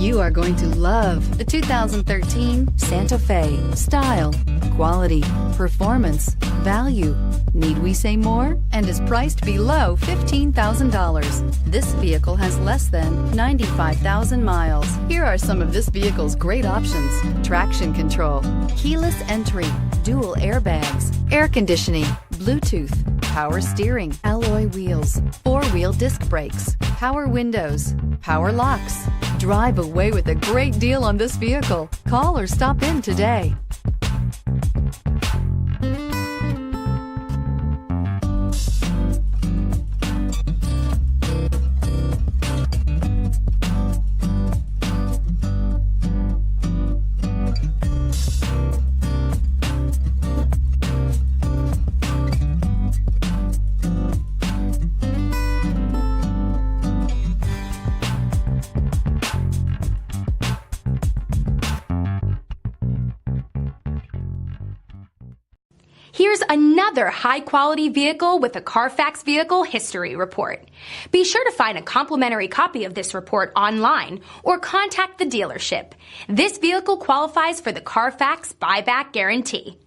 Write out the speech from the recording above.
You are going to love the 2013 Santa Fe. Style, quality, performance, value. Need we say more? And is priced below $15,000. This vehicle has less than 95,000 miles. Here are some of this vehicle's great options: traction control, keyless entry, dual airbags, air conditioning, Bluetooth, power steering, alloy wheels, four-wheel disc brakes, power windows, power locks. Drive away with a great deal on this vehicle. Call or stop in today. Here's another high-quality vehicle with a CARFAX Vehicle History Report. Be sure to find a complimentary copy of this report online or contact the dealership. This vehicle qualifies for the CARFAX Buyback Guarantee.